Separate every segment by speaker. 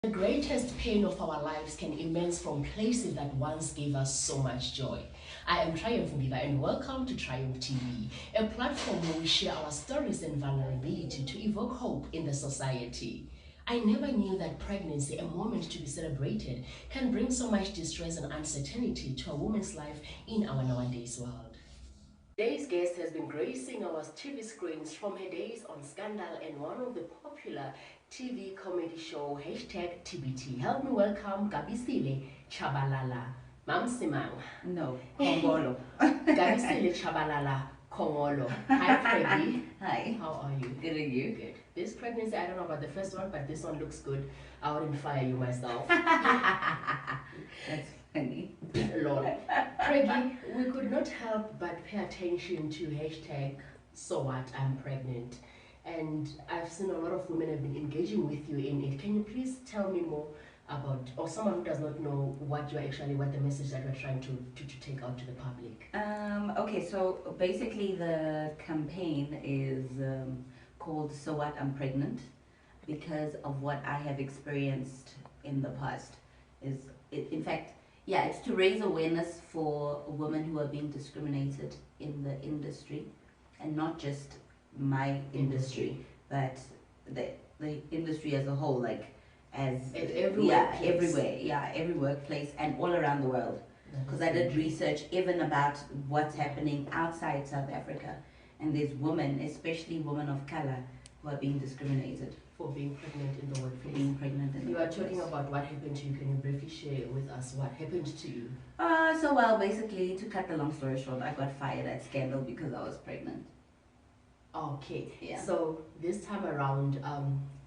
Speaker 1: The greatest pain of our lives can immense from places that once gave us so much joy. I am Triumph Mbiva and welcome to Triumph TV, a platform where we share our stories and vulnerability to evoke hope in the society. I never knew that pregnancy, a moment to be celebrated, can bring so much distress and uncertainty to a woman's life in our nowadays world. Today's guest has been gracing our TV screens from her days on Scandal and one of the popular TV comedy show #TBT. Help me welcome Gabisile Tshabalala. Mam Simang.
Speaker 2: No, Kongolo.
Speaker 1: Gabisile Tshabalala Kongolo. Hi, Preggy.
Speaker 2: Hi.
Speaker 1: How are you?
Speaker 2: Good, and you?
Speaker 1: Good. This pregnancy, I don't know about the first one, but this one looks good. I wouldn't fire you myself.
Speaker 2: That's funny.
Speaker 1: Lol. Preggy, we could not help but pay attention to #SoWhatI'mPregnant. And I've seen a lot of women have been engaging with you in it. Can you please tell me more about, or someone who does not know what the message that you're trying to take out to the public?
Speaker 2: Okay, so basically the campaign is called So What I'm Pregnant because of what I have experienced in the past. In fact, it's to raise awareness for women who are being discriminated in the industry, and not just my industry, but the industry as a whole, like everywhere, every workplace and all around the world. Because I did research even about what's happening outside South Africa, and there's women, especially women of color, who are being discriminated
Speaker 1: for being pregnant in the workplace.
Speaker 2: You
Speaker 1: are talking about what happened to you. Can you briefly share with us what happened to you?
Speaker 2: Basically, to cut the long story short, I got fired at Scandal because I was pregnant.
Speaker 1: Okay,
Speaker 2: yeah.
Speaker 1: So this time around,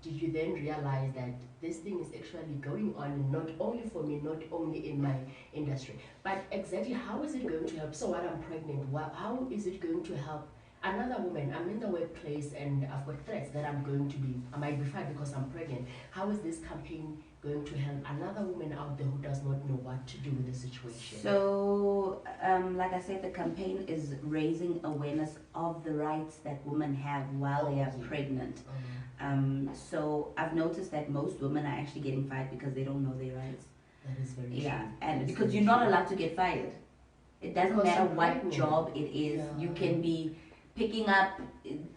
Speaker 1: did you then realize that this thing is actually going on not only for me, not only in my industry, but exactly how is it going to help? So what I'm pregnant, how is it going to help another woman? I'm in the workplace and I've got threats that I might be fired because I'm pregnant. How is this campaign going to help another woman out there who does not know what to do with the situation?
Speaker 2: So, like I said, the campaign is raising awareness of the rights that women have while they are pregnant. So I've noticed that most women are actually getting fired because they don't know their rights.
Speaker 1: That is very true.
Speaker 2: And because you're not allowed to get fired. It doesn't matter what job it is.
Speaker 1: Yeah.
Speaker 2: You can be picking up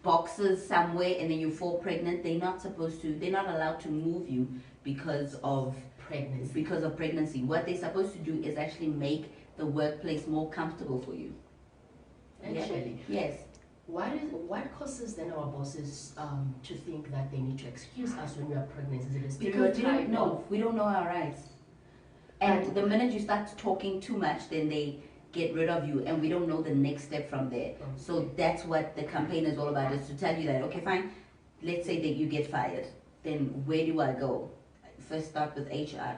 Speaker 2: boxes somewhere and then you fall pregnant. They're not allowed to move you because of pregnancy. What they're supposed to do is actually make the workplace more comfortable for you.
Speaker 1: Actually,
Speaker 2: yes.
Speaker 1: What causes then our bosses to think that they need to excuse us when we are pregnant? Is it a stereotype?
Speaker 2: Because we don't know our rights. And the minute you start talking too much, then they get rid of you, and we don't know the next step from there. Okay. So that's what the campaign is all about, is to tell you that, okay, fine, let's say that you get fired. Then where do I go? First start with HR.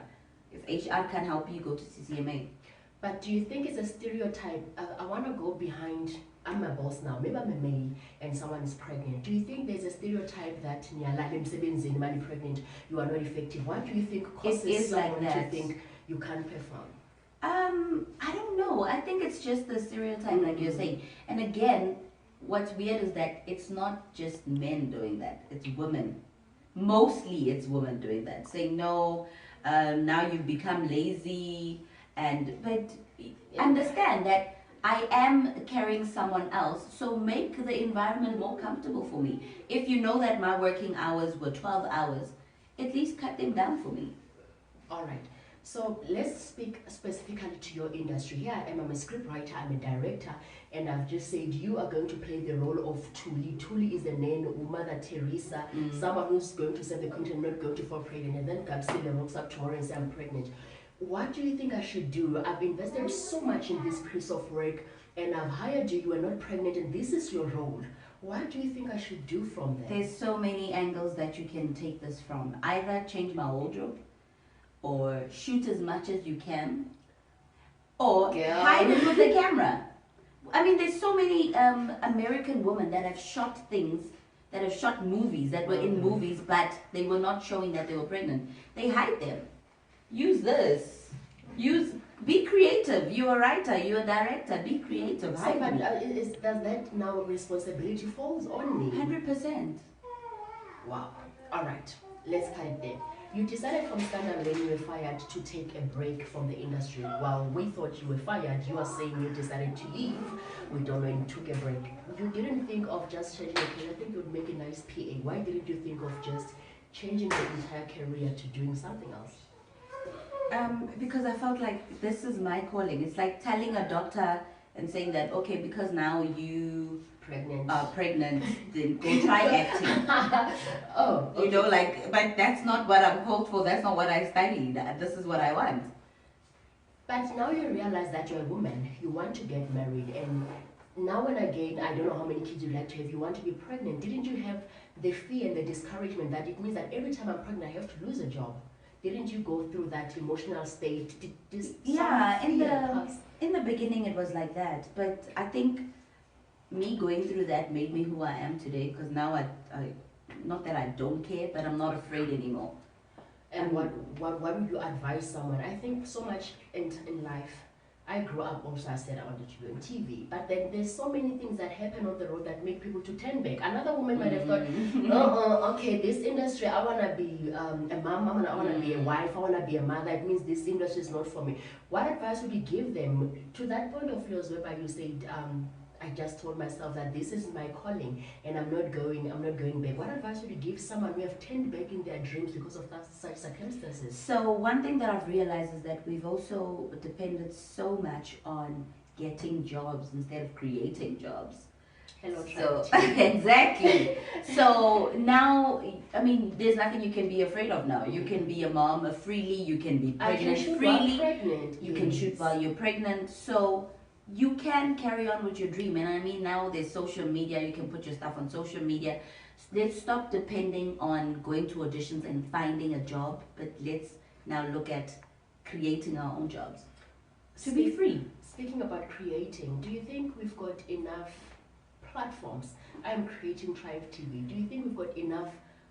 Speaker 2: If HR can't help you, go to CCMA.
Speaker 1: But do you think it's a stereotype? I want to go behind, I'm a boss now, maybe I'm a male and someone is pregnant. Do you think there's a stereotype that when you're pregnant, you are not effective? What do you think causes someone to think you can't perform?
Speaker 2: I don't know. I think it's just the stereotype, like you're saying. And again, what's weird is that it's not just men doing that, it's women. Mostly it's women doing that, saying no, now you've become lazy, but understand that I am carrying someone else, so make the environment more comfortable for me. If you know that my working hours were 12 hours, at least cut them down for me.
Speaker 1: All right. So let's speak specifically to your industry. Here I am, I'm a scriptwriter, I'm a director, and I've just said you are going to play the role of Thuli. Thuli is the name of Mother Teresa, someone who's going to set the content, not going to fall pregnant, and then Gabisile walks up tomorrow and says, I'm pregnant. What do you think I should do? I've invested so much in this piece of work, and I've hired you, you are not pregnant, and this is your role. What do you think I should do from there?
Speaker 2: There's so many angles that you can take this from. Either change my wardrobe, or shoot as much as you can, or hide it with the camera. I mean, there's so many American women that have shot things, that have shot movies, that were in movies, but they were not showing that they were pregnant. They hide them. Use this. Be creative. You're a writer, you're a director, be creative.
Speaker 1: So, but does that now responsibility falls on me?
Speaker 2: 100%.
Speaker 1: Wow. All right. Let's cut it there. You decided from Scandal when you were fired to take a break from the industry. While we thought you were fired, you are saying you decided to leave. We don't know, you took a break. You didn't think of just changing your career. I think you would make a nice PA. Why didn't you think of just changing the entire career to doing something else?
Speaker 2: Because I felt like this is my calling. It's like telling a doctor and saying that, okay, because now you are pregnant, then go try acting.
Speaker 1: Oh, okay.
Speaker 2: You know, like, but that's not what I'm called for. That's not what I studied. This is what I want.
Speaker 1: But now you realize that you're a woman. You want to get married, and now and again, I don't know how many kids you'd like to have. You want to be pregnant. Didn't you have the fear and the discouragement that it means that every time I'm pregnant, I have to lose a job? Didn't you go through that emotional state?
Speaker 2: Yeah, in the beginning it was like that, but I think me going through that made me who I am today. Because now I not that I don't care, but I'm not afraid anymore.
Speaker 1: And what would you advise someone? I think so much in life. I grew up also, I said I wanted to be on TV, but then there's so many things that happen on the road that make people to turn back. Another woman might have thought, okay, this industry, I want to be a mom, I want to be a wife, I want to be a mother. It means this industry is not for me. What advice would you give them to that point of yours whereby you said, I just told myself that this is my calling and I'm not going back? What advice would you give someone who have turned back in their dreams because of such circumstances?
Speaker 2: So one thing that I've realized is that we've also depended so much on getting jobs instead of creating jobs.
Speaker 1: Hello,
Speaker 2: so exactly. So now, I mean, there's nothing you can be afraid of now. You can be a mom freely. You can be pregnant freely. You can shoot while you're pregnant. So you can carry on with your dream. And I mean, now there's social media. You can put your stuff on social media. Let's stop depending on going to auditions and finding a job, but let's now look at creating our own jobs to be free.
Speaker 1: Speaking about creating, do you think we've got enough platforms? I'm creating Triumph TV. Do you think we've got enough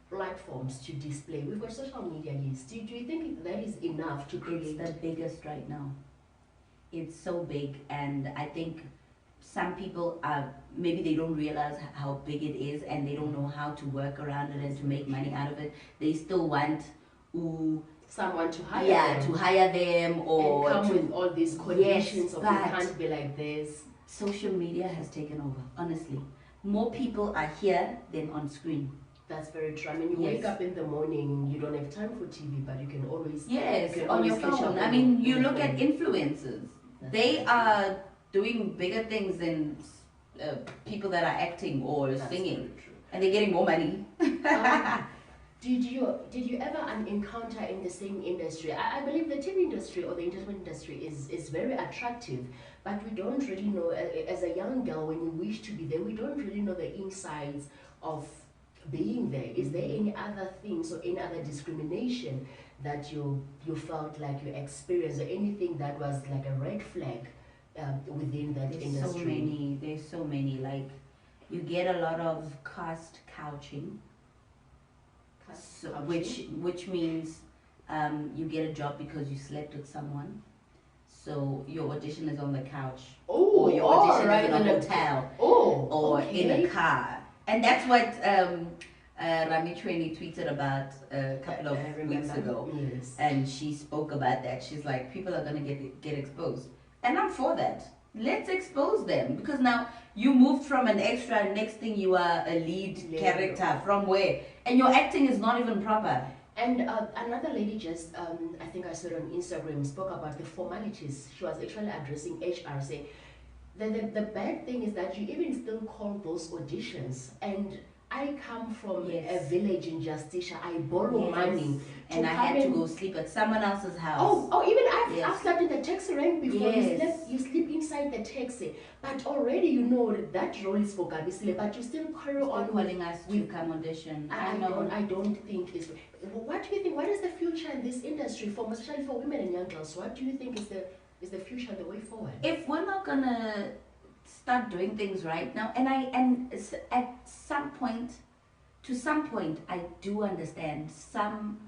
Speaker 1: platforms to display? We've got social media lists. Do you think that is enough to create?
Speaker 2: It's the biggest right now. It's so big, and I think some people are, maybe they don't realize how big it is, and they don't know how to work around it and to make money out of it. They still want
Speaker 1: someone to hire them.
Speaker 2: To hire them, or
Speaker 1: and come with all these conditions of you can't be like this.
Speaker 2: Social media has taken over, honestly. More people are here than on screen.
Speaker 1: That's very true. I mean, you wake up in the morning, you don't have time for TV, but you can always...
Speaker 2: Yes, on your phone. I mean, you look at influencers. They are doing bigger things than people that are acting or singing. And they're getting more money.
Speaker 1: Did you ever encounter in the same industry? I believe the TV industry or the entertainment industry is very attractive, but we don't really know, as a young girl, when you wish to be there, we don't really know the insides of being there. Is there any other things or any other discrimination that you felt like you experienced, or anything that was like a red flag within that industry?
Speaker 2: There's so many. Like, you get a lot of caste couching. Which means you get a job because you slept with someone. So your audition is on the couch, or your audition is in a hotel, or in a car. And that's what Rami Trainee tweeted about a couple of weeks ago.
Speaker 1: Yes.
Speaker 2: And she spoke about that. She's like, people are going to get exposed. And I'm for that. Let's expose them, because now you moved from an extra, next thing you are a lead character. From where? And your acting is not even proper.
Speaker 1: And another lady just, I think I saw it on Instagram, spoke about the formalities. She was actually addressing HR, saying the bad thing is that you even still call those auditions. And I come from a village in Justicia. I borrow money.
Speaker 2: And I had to go sleep at someone else's house.
Speaker 1: Even I've slept in the taxi rank before. You sleep inside the taxi. But already you know that role is for Gabisile, but you still carry on
Speaker 2: calling us to come audition.
Speaker 1: I don't think it's... What do you think? What is the future in this industry, especially for women and young girls? What do you think is the future, the way forward?
Speaker 2: If we're not gonna start doing things right now, and at some point, I do understand some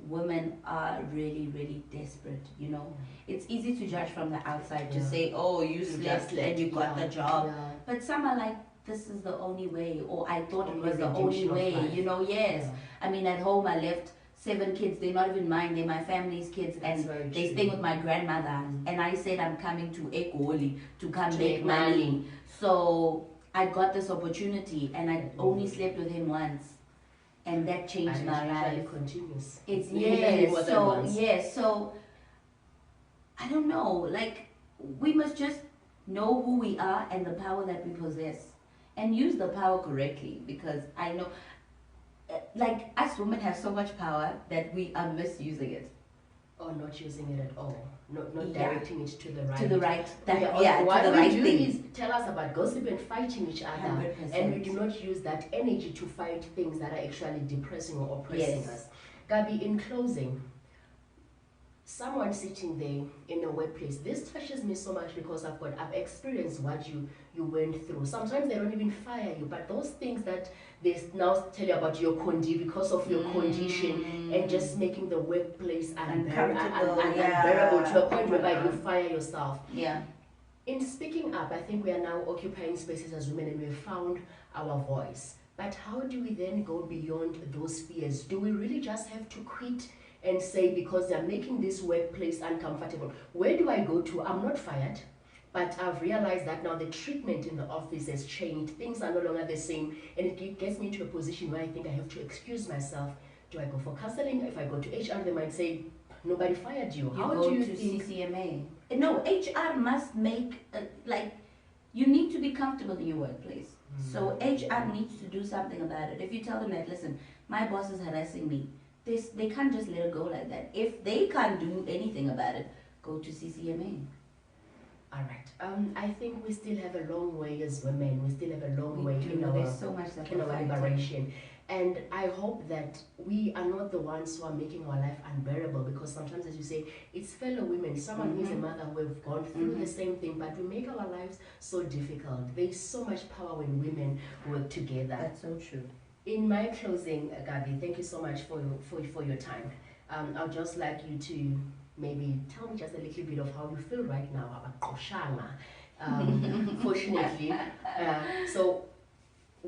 Speaker 2: women are really, really desperate, you know. It's easy to judge from the outside, to say, oh, you slept and you got the job. But some are like, this is the only way, or I thought it was the only way, you know. I mean, at home I left 7 kids. They're not even mine. They're my family's kids,
Speaker 1: That's
Speaker 2: and
Speaker 1: very
Speaker 2: they
Speaker 1: true.
Speaker 2: stay with my grandmother. And I said I'm coming to Egoli to come
Speaker 1: To
Speaker 2: make
Speaker 1: make
Speaker 2: money.
Speaker 1: money.
Speaker 2: So I got this opportunity, and I only slept with him once, and that changed my life.
Speaker 1: It continues.
Speaker 2: It's so I don't know. Like, we must just know who we are and the power that we possess, and use the power correctly. Because I know, like, us women have so much power that we are misusing it.
Speaker 1: Or not using it at all. Not
Speaker 2: Yeah.
Speaker 1: directing it to the right.
Speaker 2: To the right.
Speaker 1: What
Speaker 2: to the
Speaker 1: we
Speaker 2: right
Speaker 1: do
Speaker 2: thing.
Speaker 1: is tell us about gossip and fighting each other.
Speaker 2: 100%.
Speaker 1: And we do not use that energy to fight things that are actually depressing or oppressing
Speaker 2: Yes.
Speaker 1: us. Gabi, in closing, someone sitting there in a workplace, this touches me so much because I've experienced what you went through. Sometimes they don't even fire you, but those things that they now tell you about your because of your condition, and just making the workplace
Speaker 2: Uncomfortable,
Speaker 1: unbearable to a point
Speaker 2: Oh my
Speaker 1: whereby you
Speaker 2: God.
Speaker 1: fire yourself.
Speaker 2: Yeah.
Speaker 1: In speaking up, I think we are now occupying spaces as women, and we've found our voice. But how do we then go beyond those fears? Do we really just have to quit and say, because they're making this workplace uncomfortable, where do I go to? I'm not fired, but I've realized that now the treatment in the office has changed. Things are no longer the same, and it gets me into a position where I think I have to excuse myself. Do I go for counseling? If I go to HR, they might say, nobody fired you. How
Speaker 2: go
Speaker 1: do you
Speaker 2: to
Speaker 1: think?
Speaker 2: CCMA. No, HR must make, you need to be comfortable in your workplace. So HR needs to do something about it. If you tell them that, listen, my boss is harassing me, they can't just let it go like that. If they can't do anything about it, go to CCMA.
Speaker 1: All right. I think we still have a long way as women. We still have a long way in
Speaker 2: There's so much that
Speaker 1: in
Speaker 2: we're
Speaker 1: our
Speaker 2: fighting.
Speaker 1: liberation. And I hope that we are not the ones who are making our life unbearable, because sometimes, as you say, it's fellow women, someone who is a mother who have gone through the same thing, but we make our lives so difficult. There's so much power when women work together.
Speaker 2: That's so true.
Speaker 1: In my closing, Gabi, thank you so much for your time. I'd just like you to maybe tell me just a little bit of how you feel right now about Koshanga. Fortunately, so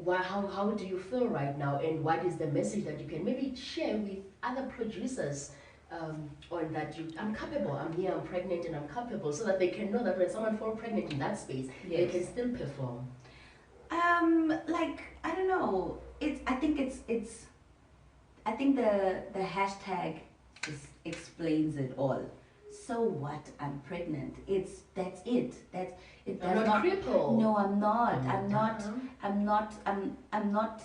Speaker 1: how do you feel right now, and what is the message that you can maybe share with other producers on that I'm capable, I'm here, I'm pregnant, and I'm capable, so that they can know that when someone falls pregnant in that space, they can still perform?
Speaker 2: I don't know. I think the hashtag explains it all. So what? I'm pregnant. That's it. It does
Speaker 1: not crippled.
Speaker 2: No, I'm not. I'm not.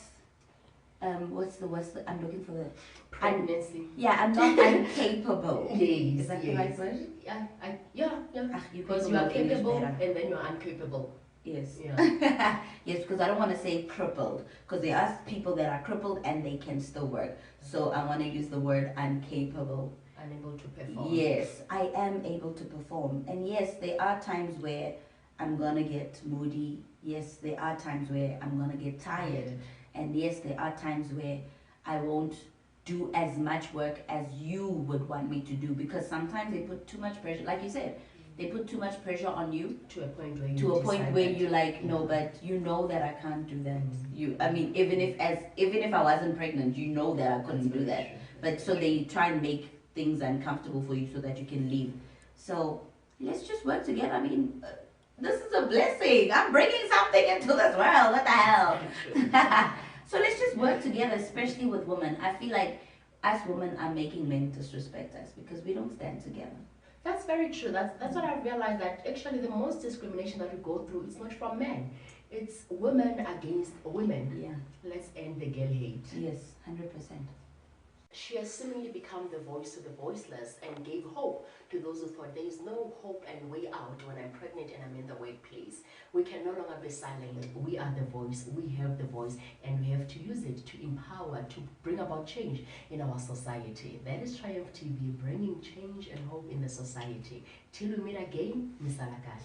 Speaker 2: What's the? I'm looking for the
Speaker 1: pregnancy.
Speaker 2: I'm not incapable.
Speaker 1: Yes.
Speaker 2: Is that the right word?
Speaker 1: Yeah. Because you are capable and then you are incapable.
Speaker 2: Yes.
Speaker 1: Yeah.
Speaker 2: Yes, because I don't want to say crippled, because there are people that are crippled and they can still work. So I want to use the word incapable.
Speaker 1: Unable to perform.
Speaker 2: Yes, I am able to perform. And yes, there are times where I'm going to get moody. Yes, there are times where I'm going to get tired. And yes, there are times where I won't do as much work as you would want me to do, because sometimes they put too much pressure. Like you said, they put too much pressure on you
Speaker 1: to a point where
Speaker 2: you're like, no, but you know that I can't do that. Even if I wasn't pregnant, you know that I couldn't do that. But so they try and make things uncomfortable for you so that you can leave. So let's just work together. This is a blessing. I'm bringing something into this world. What the hell? So let's just work together, especially with women. I feel like us women are making men disrespect us because we don't stand together.
Speaker 1: That's very true. That's what I've realized, that actually the most discrimination that we go through is not from men. It's women against women.
Speaker 2: Yeah.
Speaker 1: Let's end the girl hate.
Speaker 2: Yes, 100%.
Speaker 1: She has seemingly become the voice to the voiceless and gave hope to those who thought there is no hope and way out when I'm pregnant and I'm in the workplace. We can no longer be silent. We are the voice. We have the voice, and we have to use it to empower, to bring about change in our society. That is Triumph TV, bringing change and hope in the society. Till we meet again, Misalakahle.